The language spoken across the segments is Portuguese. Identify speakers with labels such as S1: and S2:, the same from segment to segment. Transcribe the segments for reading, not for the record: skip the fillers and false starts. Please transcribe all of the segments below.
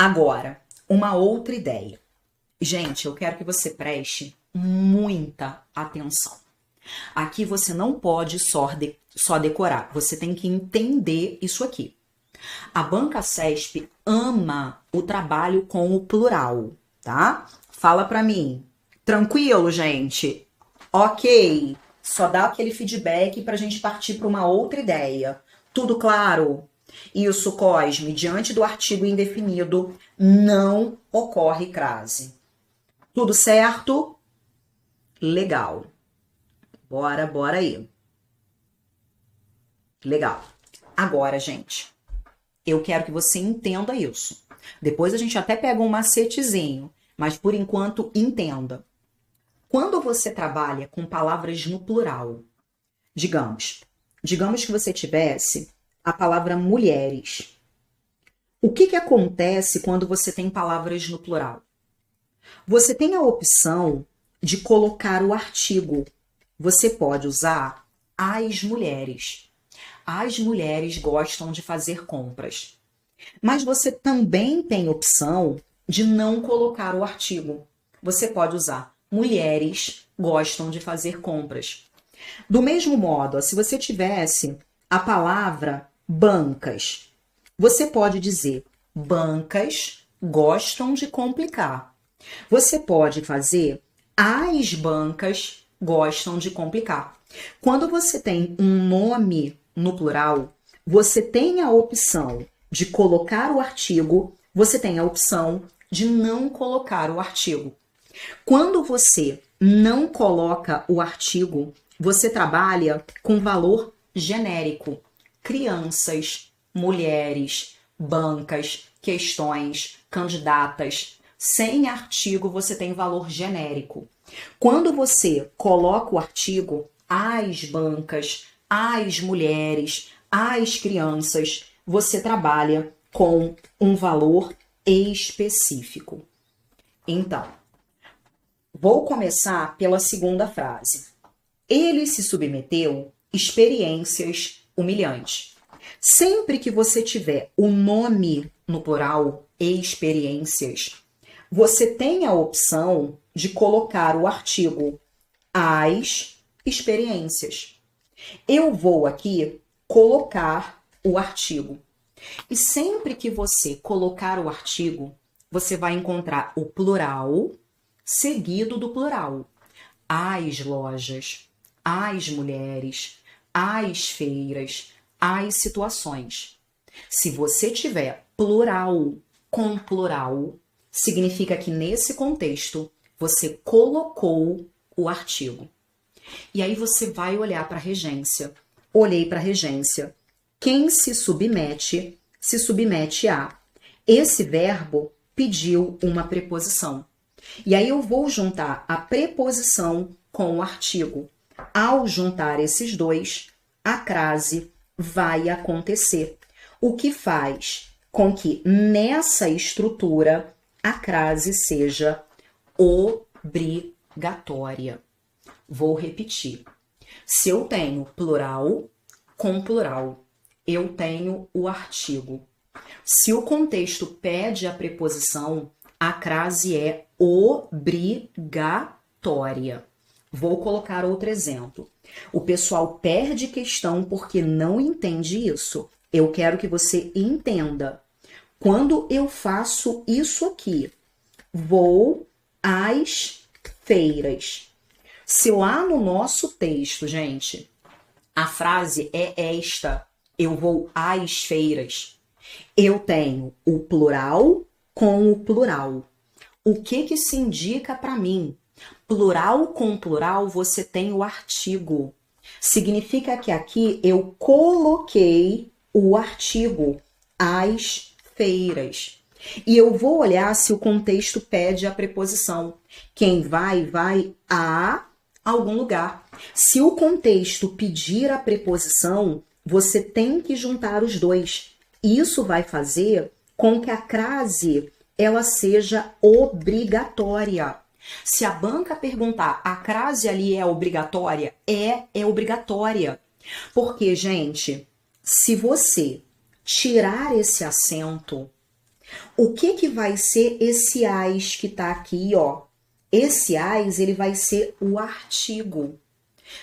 S1: Agora, uma outra ideia. Gente, eu quero que você preste muita atenção. Aqui você não pode só decorar, você tem que entender isso aqui. A Banca CESP ama o trabalho com o plural, tá? Fala pra mim. Tranquilo, gente? Ok. Só dá aquele feedback pra gente partir para uma outra ideia. Tudo claro? Isso, Cosme, diante do artigo indefinido, não ocorre crase. Tudo certo? Legal. Bora aí. Legal. Agora, gente, eu quero que você entenda isso. Depois a gente até pega um macetezinho, mas por enquanto entenda. Quando você trabalha com palavras no plural, digamos que você tivesse a palavra mulheres. O que acontece quando você tem palavras no plural? Você tem a opção de colocar o artigo. Você pode usar as mulheres. As mulheres gostam de fazer compras. Mas você também tem opção de não colocar o artigo. Você pode usar mulheres gostam de fazer compras. Do mesmo modo, se você tivesse a palavra bancas, você pode dizer bancas gostam de complicar. Você pode fazer as bancas gostam de complicar. Quando você tem um nome no plural, você tem a opção de colocar o artigo, você tem a opção de não colocar o artigo. Quando você não coloca o artigo, você trabalha com valor genérico. Crianças, mulheres, bancas, questões, candidatas. Sem artigo, você tem valor genérico. Quando você coloca o artigo, as bancas, as mulheres, as crianças, você trabalha com um valor específico. Então, vou começar pela segunda frase. Ele se submeteu a experiências humilhantes. Sempre que você tiver o nome no plural, experiências, você tem a opção de colocar o artigo as experiências. Eu vou aqui colocar o artigo. E sempre que você colocar o artigo, você vai encontrar o plural seguido do plural. As lojas, as mulheres, as feiras, as situações. Se você tiver plural com plural, significa que nesse contexto você colocou o artigo. E aí você vai olhar para a regência. Olhei para a regência. Quem se submete a. Esse verbo pediu uma preposição. E aí eu vou juntar a preposição com o artigo. Ao juntar esses dois, a crase vai acontecer. O que faz com que nessa estrutura a crase seja obrigatória. Vou repetir. Se eu tenho plural com plural, eu tenho o artigo. Se o contexto pede a preposição, a crase é obrigatória. Vou colocar outro exemplo. O pessoal perde questão porque não entende isso. Eu quero que você entenda. Quando eu faço isso aqui, vou às feiras. Se lá no nosso texto, gente, a frase é esta, eu vou às feiras, eu tenho o plural com o plural. O que se indica para mim? Plural com plural, você tem o artigo. Significa que aqui eu coloquei o artigo, as feiras. E eu vou olhar se o contexto pede a preposição. Quem vai a algum lugar. Se o contexto pedir a preposição, você tem que juntar os dois. Isso vai fazer com que a crase ela seja obrigatória. Se a banca perguntar, a crase ali é obrigatória? É obrigatória. Porque, gente, se você tirar esse acento, O que que vai ser esse as que tá aqui, ó? Esse as, ele vai ser o artigo.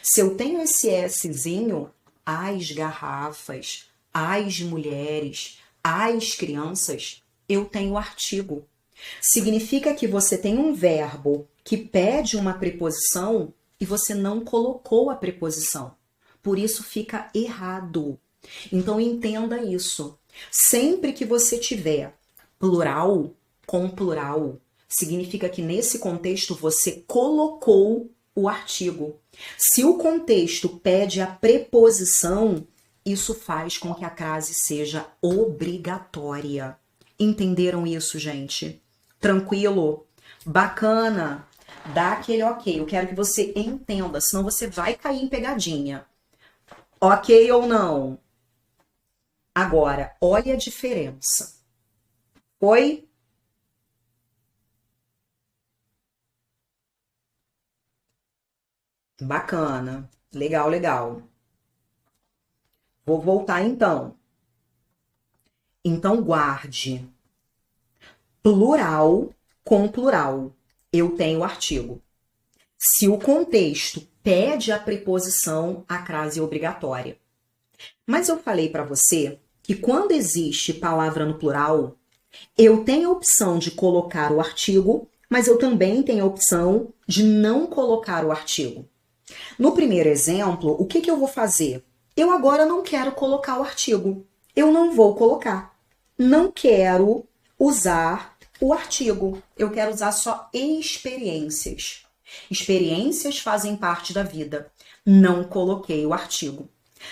S1: Se eu tenho esse Szinho, as garrafas, as mulheres, as crianças, eu tenho artigo. Significa que você tem um verbo que pede uma preposição e você não colocou a preposição. Por isso fica errado. Então entenda isso. Sempre que você tiver plural com plural, significa que nesse contexto você colocou o artigo. Se o contexto pede a preposição, isso faz com que a crase seja obrigatória. Entenderam isso, gente? Tranquilo? Bacana? Dá aquele ok. Eu quero que você entenda, senão você vai cair em pegadinha. Ok ou não? Agora, olha a diferença. Oi? Bacana. Legal, legal. Vou voltar então. Então, guarde. Plural com plural. Eu tenho o artigo. Se o contexto pede a preposição, a crase é obrigatória. Mas eu falei para você que quando existe palavra no plural, eu tenho a opção de colocar o artigo, mas eu também tenho a opção de não colocar o artigo. No primeiro exemplo, o que eu vou fazer? Eu agora não quero colocar o artigo. Eu não vou colocar. Não quero usar o artigo. Eu quero usar só experiências. Experiências fazem parte da vida. Não coloquei o artigo.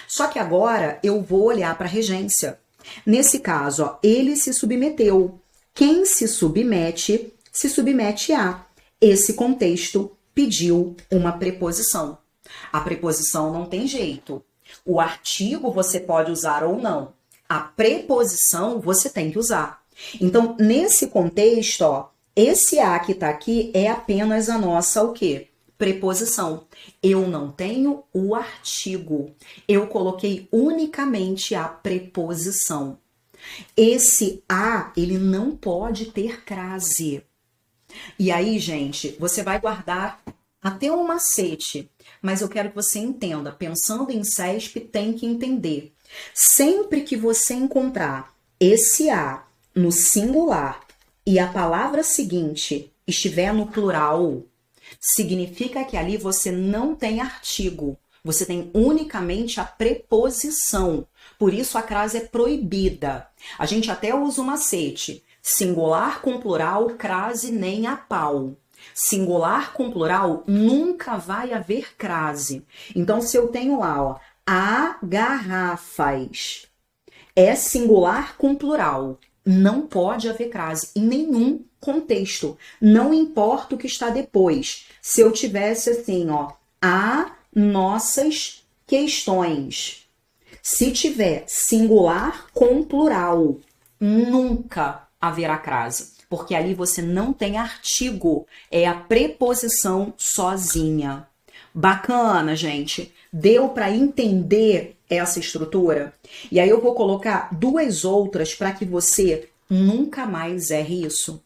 S1: Só que agora eu vou olhar para a regência. Nesse caso, ó, ele se submeteu. Quem se submete a. Esse contexto pediu uma preposição. A preposição não tem jeito. O artigo você pode usar ou não. A preposição você tem que usar. Então, nesse contexto, ó, esse a que tá aqui é apenas a nossa o quê? Preposição. Eu não tenho o artigo. Eu coloquei unicamente a preposição. Esse a, ele não pode ter crase. E aí, gente, você vai guardar até um macete, mas eu quero que você entenda, pensando em CESP, tem que entender. Sempre que você encontrar esse a no singular e a palavra seguinte estiver no plural, significa que ali você não tem artigo, você tem unicamente a preposição. Por isso a crase é proibida. A gente até usa o macete. Singular com plural, crase nem a pau. Singular com plural, nunca vai haver crase. Então, se eu tenho lá, ó, a garrafas, é singular com plural. Não pode haver crase em nenhum contexto. Não importa o que está depois. Se eu tivesse assim, ó, a nossas questões. Se tiver singular com plural, nunca haverá crase, porque ali você não tem artigo, é a preposição sozinha. Bacana, gente? Deu para entender essa estrutura? E aí eu vou colocar duas outras para que você nunca mais erre isso.